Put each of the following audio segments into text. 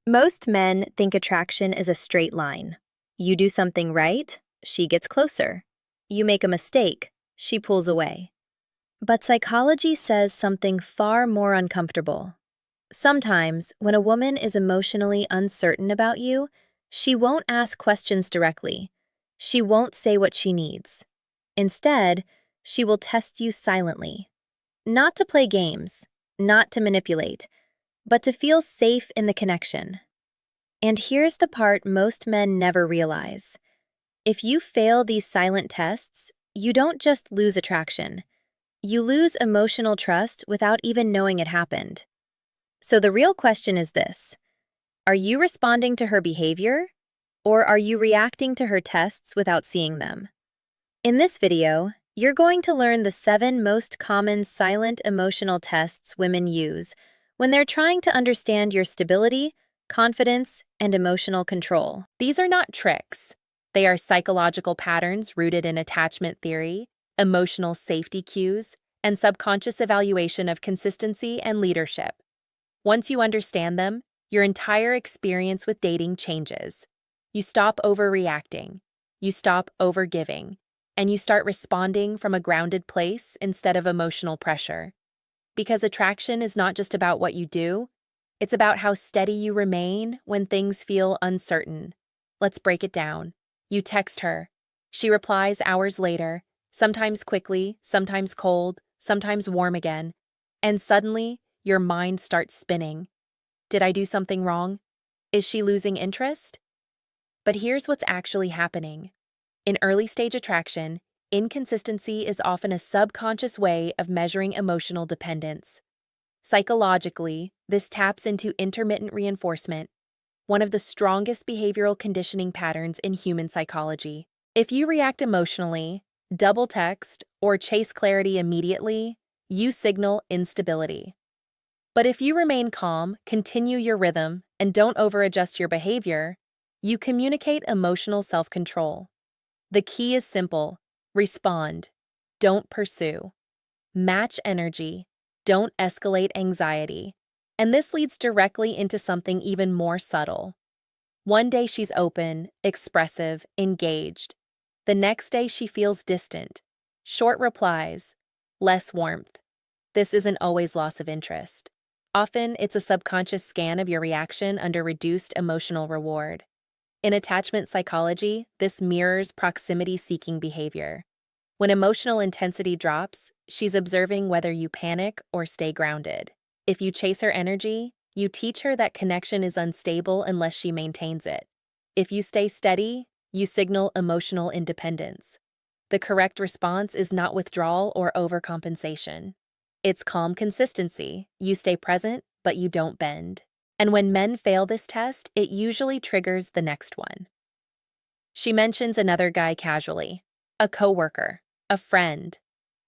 Most men think attraction is a straight line. You do something right, she gets closer. You make a mistake, she pulls away. But psychology says something far more uncomfortable. Sometimes, when a woman is emotionally uncertain about you, she won't ask questions directly. She won't say what she needs. Instead, she will test you silently. Not to play games, not to manipulate, but to feel safe in the connection. And here's the part most men never realize. If you fail these silent tests, you don't just lose attraction. You lose emotional trust without even knowing it happened. So the real question is this: are you responding to her behavior, or are you reacting to her tests without seeing them? In this video, you're going to learn the 7 most common silent emotional tests women use when they're trying to understand your stability, confidence, and emotional control. These are not tricks. They are psychological patterns rooted in attachment theory, emotional safety cues, and subconscious evaluation of consistency and leadership. Once you understand them, your entire experience with dating changes. You stop overreacting, you stop overgiving, and you start responding from a grounded place instead of emotional pressure. Because attraction is not just about what you do, it's about how steady you remain when things feel uncertain. Let's break it down. You text her. She replies hours later, sometimes quickly, sometimes cold, sometimes warm again. And suddenly, your mind starts spinning. Did I do something wrong? Is she losing interest? But here's what's actually happening. In early stage attraction, inconsistency is often a subconscious way of measuring emotional dependence. Psychologically, this taps into intermittent reinforcement, one of the strongest behavioral conditioning patterns in human psychology. If you react emotionally, double text, or chase clarity immediately, you signal instability. But if you remain calm, continue your rhythm, and don't overadjust your behavior, you communicate emotional self-control. The key is simple: respond, don't pursue. Match energy, don't escalate anxiety. And this leads directly into something even more subtle. One day she's open, expressive, engaged. The next day she feels distant, short replies, less warmth. This isn't always loss of interest. Often, it's a subconscious scan of your reaction under reduced emotional reward. In attachment psychology, this mirrors proximity-seeking behavior. When emotional intensity drops, she's observing whether you panic or stay grounded. If you chase her energy, you teach her that connection is unstable unless she maintains it. If you stay steady, you signal emotional independence. The correct response is not withdrawal or overcompensation. It's calm consistency. You stay present, but you don't bend. And when men fail this test, it usually triggers the next one. She mentions another guy casually, a coworker, a friend,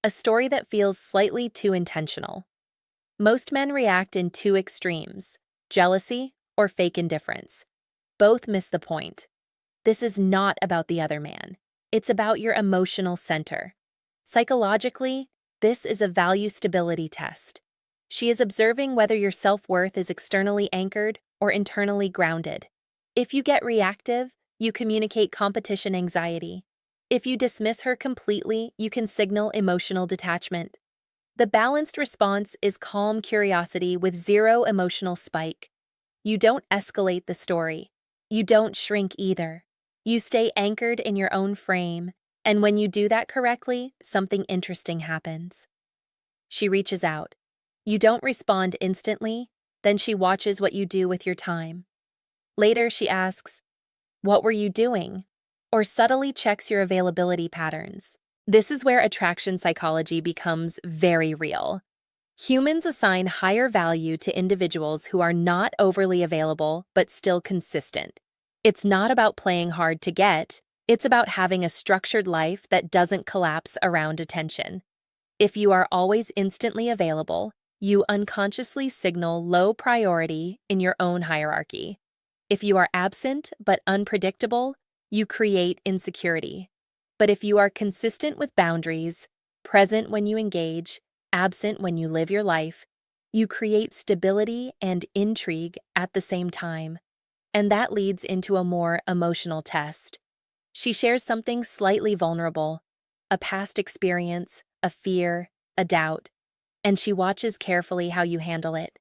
a story that feels slightly too intentional. Most men react in two extremes: jealousy or fake indifference. Both miss the point. This is not about the other man. It's about your emotional center. Psychologically, this is a value stability test. She is observing whether your self-worth is externally anchored or internally grounded. If you get reactive, you communicate competition anxiety. If you dismiss her completely, you can signal emotional detachment. The balanced response is calm curiosity with zero emotional spike. You don't escalate the story. You don't shrink either. You stay anchored in your own frame, and when you do that correctly, something interesting happens. She reaches out. You don't respond instantly, then she watches what you do with your time. Later, she asks, "What were you doing?" or subtly checks your availability patterns. This is where attraction psychology becomes very real. Humans assign higher value to individuals who are not overly available but still consistent. It's not about playing hard to get, it's about having a structured life that doesn't collapse around attention. If you are always instantly available, you unconsciously signal low priority in your own hierarchy. If you are absent but unpredictable, you create insecurity. But if you are consistent with boundaries, present when you engage, absent when you live your life, you create stability and intrigue at the same time. And that leads into a more emotional test. She shares something slightly vulnerable, a past experience, a fear, a doubt, and she watches carefully how you handle it.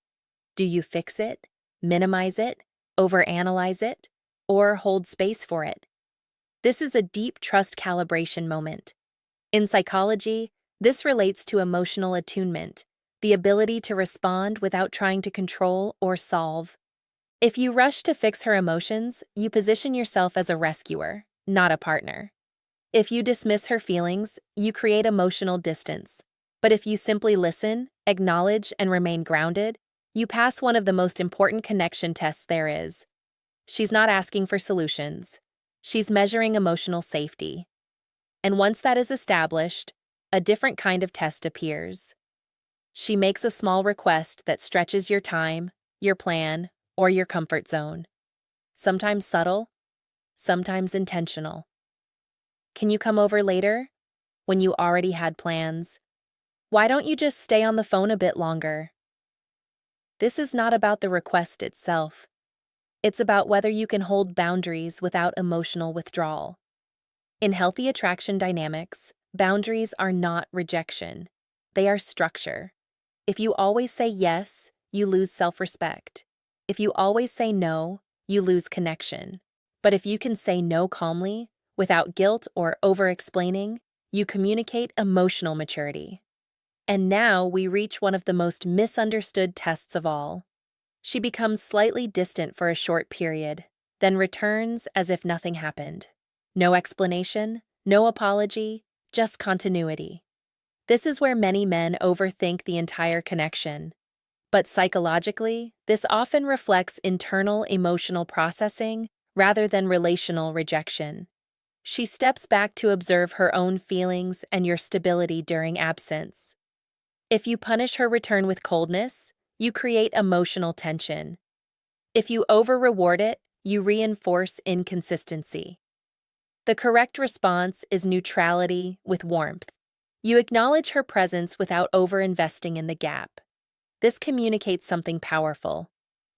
Do you fix it, minimize it, overanalyze it, or hold space for it? This is a deep trust calibration moment. In psychology, this relates to emotional attunement, the ability to respond without trying to control or solve. If you rush to fix her emotions, you position yourself as a rescuer, not a partner. If you dismiss her feelings, you create emotional distance. But if you simply listen, acknowledge, and remain grounded, you pass one of the most important connection tests there is. She's not asking for solutions. She's measuring emotional safety. And once that is established, a different kind of test appears. She makes a small request that stretches your time, your plan, or your comfort zone. Sometimes subtle, sometimes intentional. Can you come over later? When you already had plans? Why don't you just stay on the phone a bit longer? This is not about the request itself. It's about whether you can hold boundaries without emotional withdrawal. In healthy attraction dynamics, boundaries are not rejection. They are structure. If you always say yes, you lose self-respect. If you always say no, you lose connection. But if you can say no calmly, without guilt or over-explaining, you communicate emotional maturity. And now we reach one of the most misunderstood tests of all. She becomes slightly distant for a short period, then returns as if nothing happened. No explanation, no apology, just continuity. This is where many men overthink the entire connection. But psychologically, this often reflects internal emotional processing rather than relational rejection. She steps back to observe her own feelings and your stability during absence. If you punish her return with coldness, you create emotional tension. If you over-reward it, you reinforce inconsistency. The correct response is neutrality with warmth. You acknowledge her presence without over-investing in the gap. This communicates something powerful.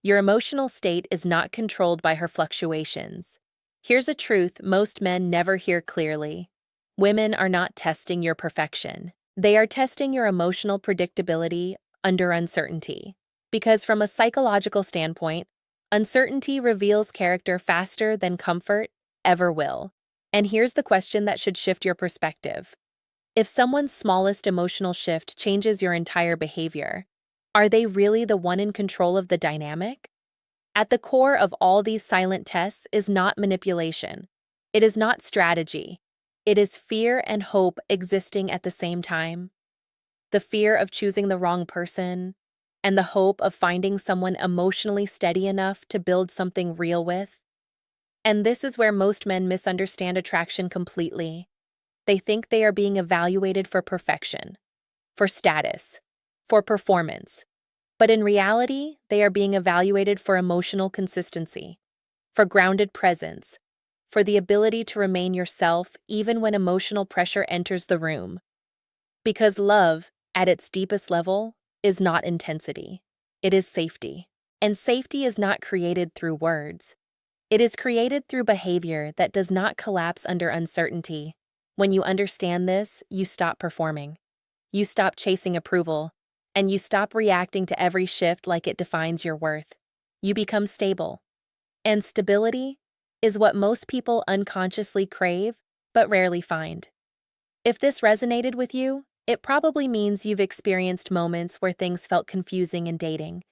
Your emotional state is not controlled by her fluctuations. Here's a truth most men never hear clearly. Women are not testing your perfection. They are testing your emotional predictability under uncertainty. Because from a psychological standpoint, uncertainty reveals character faster than comfort ever will. And here's the question that should shift your perspective. If someone's smallest emotional shift changes your entire behavior, are they really the one in control of the dynamic? At the core of all these silent tests is not manipulation. It is not strategy. It is fear and hope existing at the same time. The fear of choosing the wrong person, and the hope of finding someone emotionally steady enough to build something real with. And this is where most men misunderstand attraction completely. They think they are being evaluated for perfection, for status, for performance. But in reality, they are being evaluated for emotional consistency, for grounded presence, for the ability to remain yourself even when emotional pressure enters the room. Because love, at its deepest level, is not intensity. It is safety. And safety is not created through words. It is created through behavior that does not collapse under uncertainty. When you understand this, you stop performing. You stop chasing approval, and you stop reacting to every shift like it defines your worth. You become stable. And stability is what most people unconsciously crave, but rarely find. If this resonated with you, it probably means you've experienced moments where things felt confusing in dating.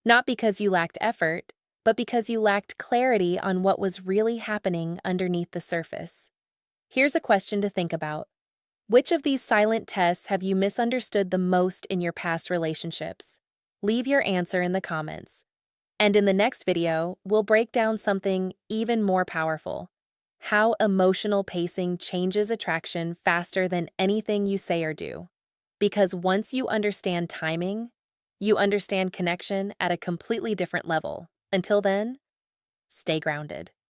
Not because you lacked effort, but because you lacked clarity on what was really happening underneath the surface. Here's a question to think about. Which of these silent tests have you misunderstood the most in your past relationships? Leave your answer in the comments. And in the next video, we'll break down something even more powerful: how emotional pacing changes attraction faster than anything you say or do. Because once you understand timing, you understand connection at a completely different level. Until then, stay grounded.